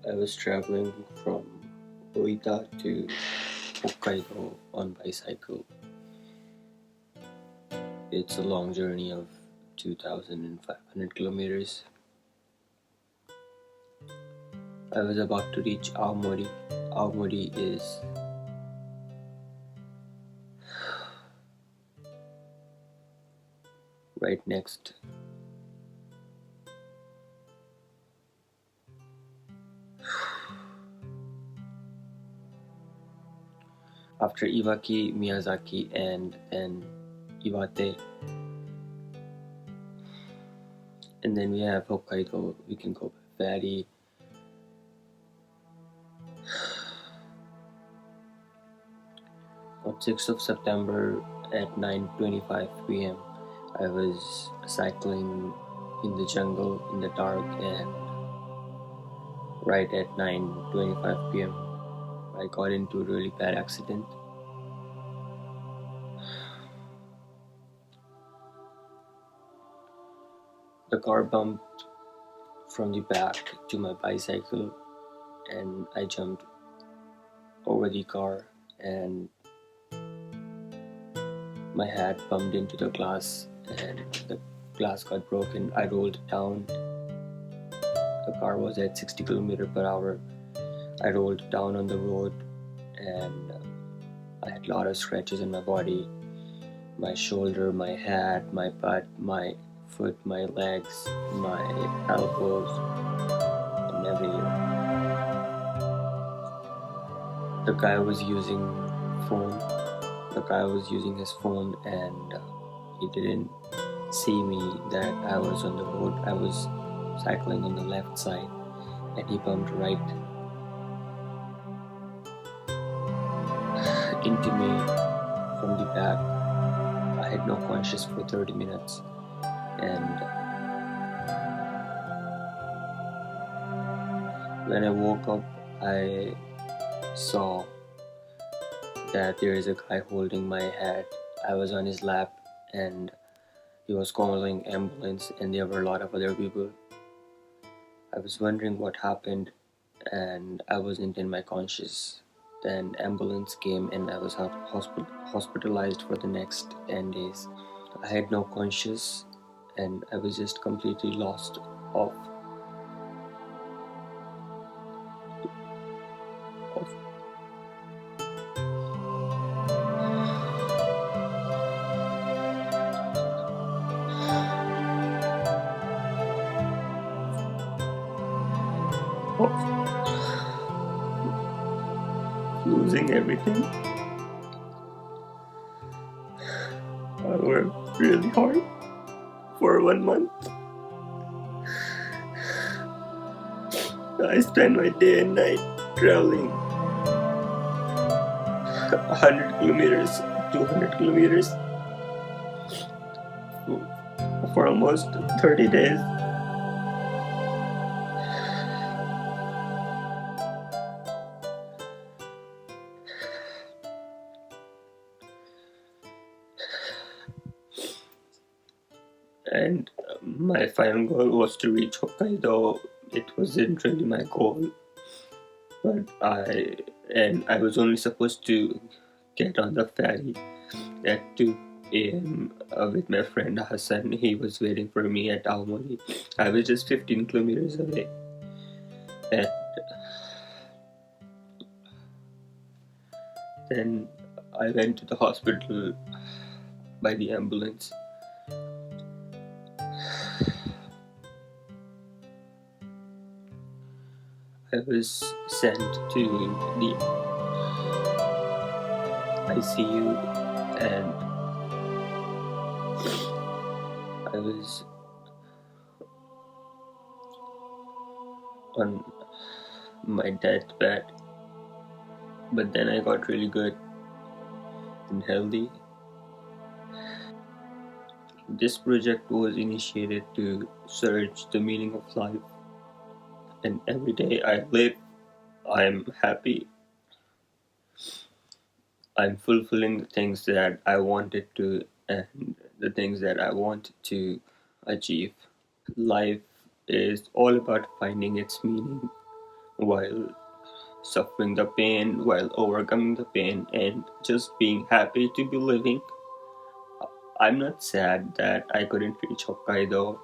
I was traveling from Oita to Hokkaido on bicycle. It's a long journey of 2,500 kilometers. I was about to reach Aomori. Aomori is right next. After Iwaki, Miyazaki, and then Iwate. And then we have Hokkaido. We can go by ferry. On 6th of September at 9:25 p.m. I was cycling in the jungle in the dark, and right at 9:25 p.m. I got into a really bad accident. The car bumped from the back to my bicycle, and I jumped over the car, and my head bumped into the glass, and the glass got broken. I rolled down. The car was at 60 km per hour. I rolled down on the road, and I had a lot of scratches on my body, my shoulder, my head, my butt, my foot, my legs, my elbows, and everywhere. The guy was using phone. The guy was using his phone, and he didn't see me that I was on the road. I was cycling on the left side, and he bumped right into me from the back. I had no conscience for 30 minutes, and when I woke up, I saw that there is a guy holding my head. I was on his lap, and he was calling ambulance, and there were a lot of other people. I was wondering what happened, and I wasn't in my conscious. Then ambulance came, and I was hospitalized for the next 10 days. I had no conscience, and I was just completely lost of losing everything. I worked really hard for 1 month. I spent my day and night traveling 100 kilometers, 200 kilometers for almost 30 days. And my final goal was to reach Hokkaido. It wasn't really my goal, but I was only supposed to get on the ferry at 2 a.m. With my friend Hassan. He was waiting for me at Aomori. I was just 15 kilometers away, and then I went to the hospital by the ambulance. I was sent to the ICU, and I was on my deathbed, but then I got really good and healthy. This project was initiated to search the meaning of life, and every day I live, I'm happy. I'm fulfilling the things that I wanted to, and the things that I wanted to achieve. Life is all about finding its meaning, while suffering the pain, while overcoming the pain, and just being happy to be living. I'm not sad that I couldn't reach Hokkaido,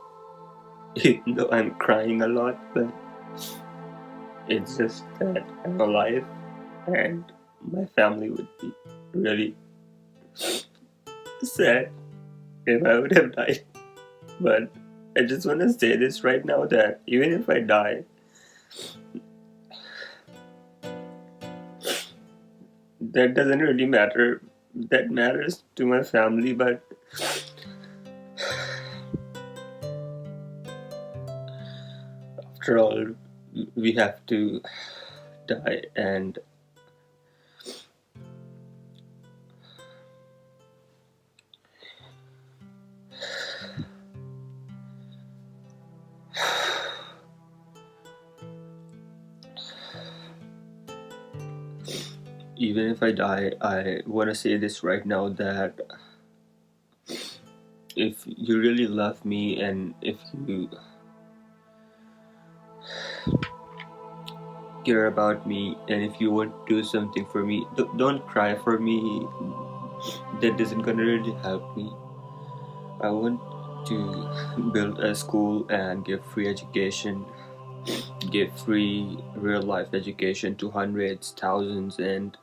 even though I'm crying a lot, but it's just that I'm alive and my family would be really sad if I would have died. But I just want to say this right now that even if I die, that doesn't really matter. That matters to my family, but after all, we have to die, and even if I die, I want to say this right now that if you really love me and if you care about me and if you want to do something for me, don't cry for me. That isn't gonna really help me. I want to build a school and give free education, give free real life education to hundreds, thousands, and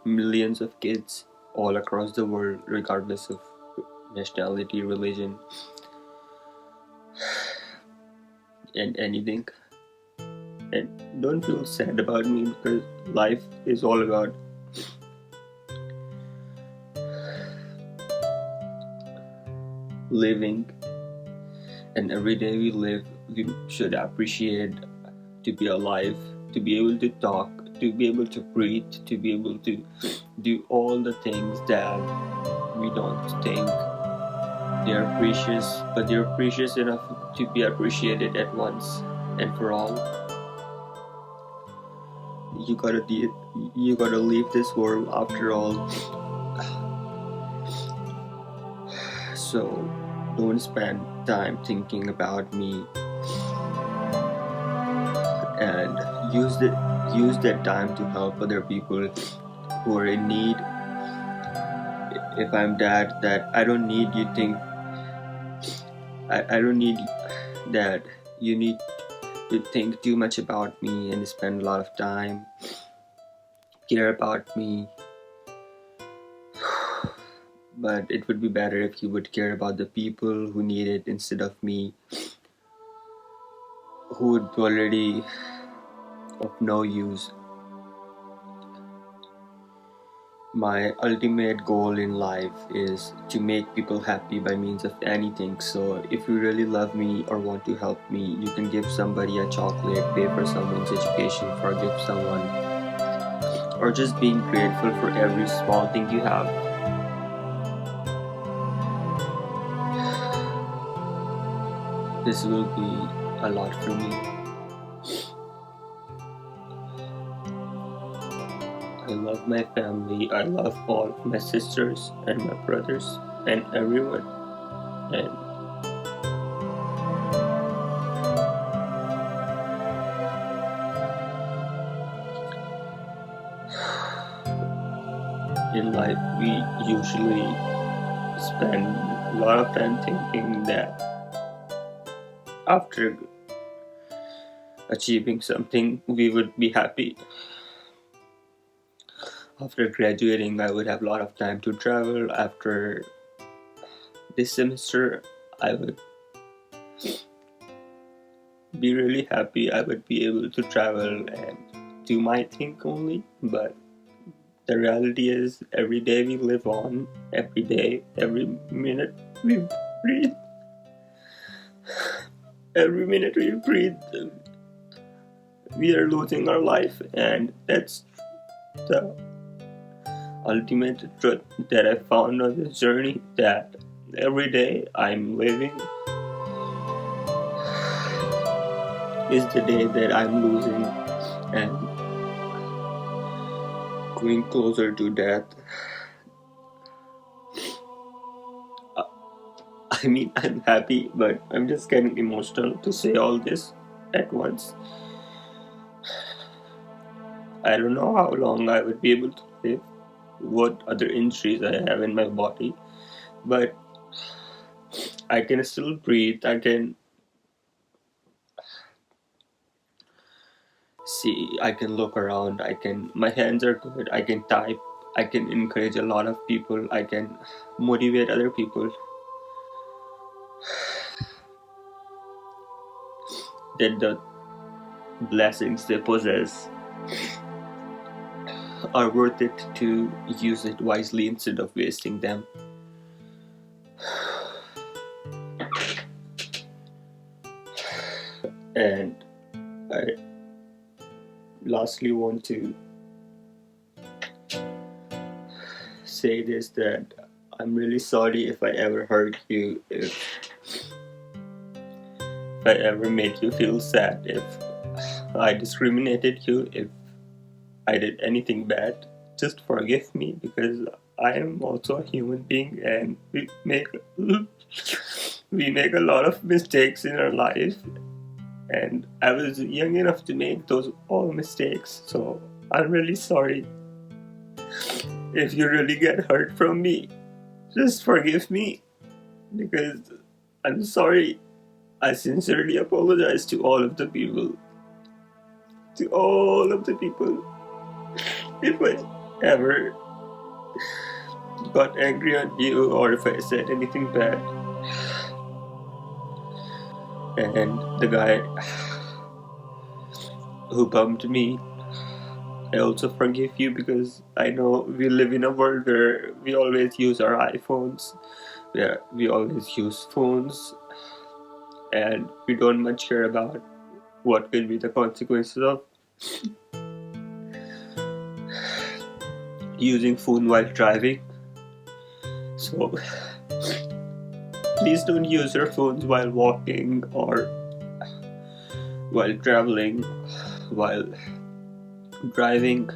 millions of kids all across the world, regardless of nationality, religion, and anything. And don't feel sad about me because life is all about living, and every day we live, we should appreciate to be alive, to be able to talk, to be able to breathe, to be able to do all the things that we don't think they are precious, but they're precious enough to be appreciated at once and for all. You gotta leave this world after all, so don't spend time thinking about me and use that time to help other people who are in need. If I'm dead, that I don't need you think I don't need that you need to think too much about me and spend a lot of time care about me. But it would be better if you would care about the people who need it instead of me, who would already of no use. My ultimate goal in life is to make people happy by means of anything. So if you really love me or want to help me, you can give somebody a chocolate, pay for someone's education, forgive someone, or just being grateful for every small thing you have. This will be a lot for me. I love my family. I love all of my sisters and my brothers and everyone. And in life, we usually spend a lot of time thinking that after achieving something, we would be happy. After graduating, I would have a lot of time to travel. After this semester, I would be really happy. I would be able to travel and do my thing only. But the reality is, every day we live on, every day, every minute we breathe, every minute we breathe, we are losing our life, and that's the ultimate truth that I found on this journey, that every day I'm living is the day that I'm losing and going closer to death. I mean, I'm happy, but I'm just getting emotional to say all this at once. I don't know how long I would be able to live, what other injuries I have in my body, but I can still breathe. I can see, I can look around, my hands are good, I can type, I can encourage a lot of people, I can motivate other people that the blessings they possess are worth it to use it wisely instead of wasting them. And I lastly want to say this, that I'm really sorry if I ever hurt you, if I ever made you feel sad, if I discriminated you, if I did anything bad. Just forgive me, because I am also a human being and we make a lot of mistakes in our life, and I was young enough to make those all mistakes, so I'm really sorry. If you really get hurt from me, just forgive me, because I'm sorry. I sincerely apologize to all of the people. To all of the people. If I ever got angry at you, or if I said anything bad. And the guy who bumped me, I also forgive you, because I know we live in a world where we always use our iPhones, where we always use phones, and we don't much care about what could be the consequences of using phone while driving. So please don't use your phones while walking, or while traveling, while driving,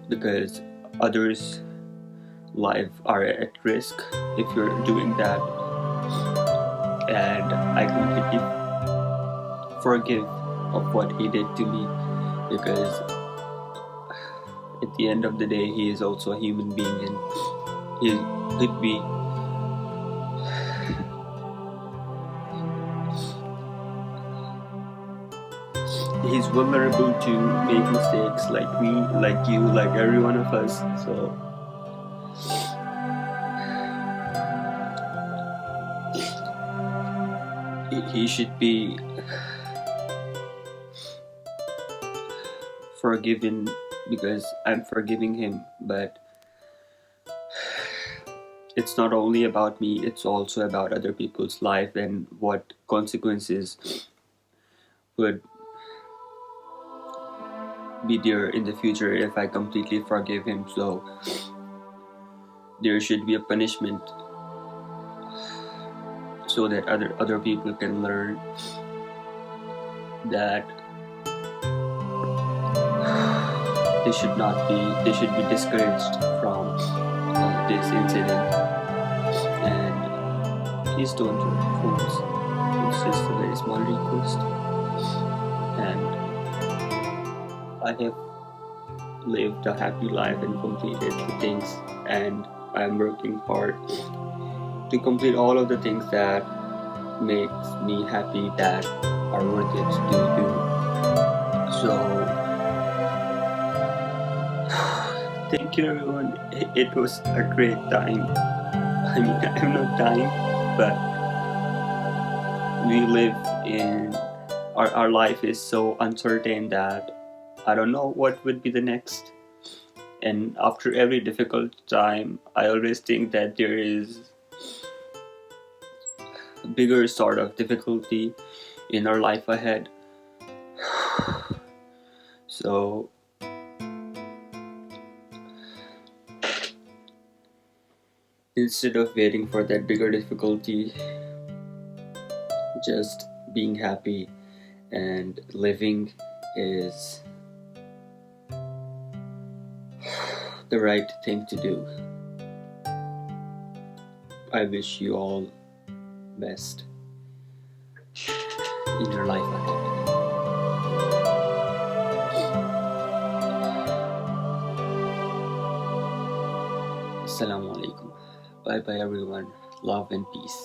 because others' lives are at risk if you're doing that. And I completely forgive of what he did to me, because at the end of the day he is also a human being, and he could be he's vulnerable to make mistakes, like me, like you, like every one of us. So he should be forgiven, because I'm forgiving him. But it's not only about me, it's also about other people's life and what consequences would be there in the future if I completely forgive him. So there should be a punishment, so that other people can learn that they should be discouraged from this incident. And please don't use phones. It's just a very small request. And I have lived a happy life and completed the things, and I'm working hard to complete all of the things that makes me happy, that are worth it to do. So thank you everyone. It was a great time. I mean, I'm not dying, but we live in our life is so uncertain that I don't know what would be the next. And after every difficult time, I always think that there is a bigger sort of difficulty in our life ahead. So instead of waiting for that bigger difficulty, just being happy and living is the right thing to do. I wish you all best in your life ahead. Assalamu alaikum. Bye bye everyone. Love and peace.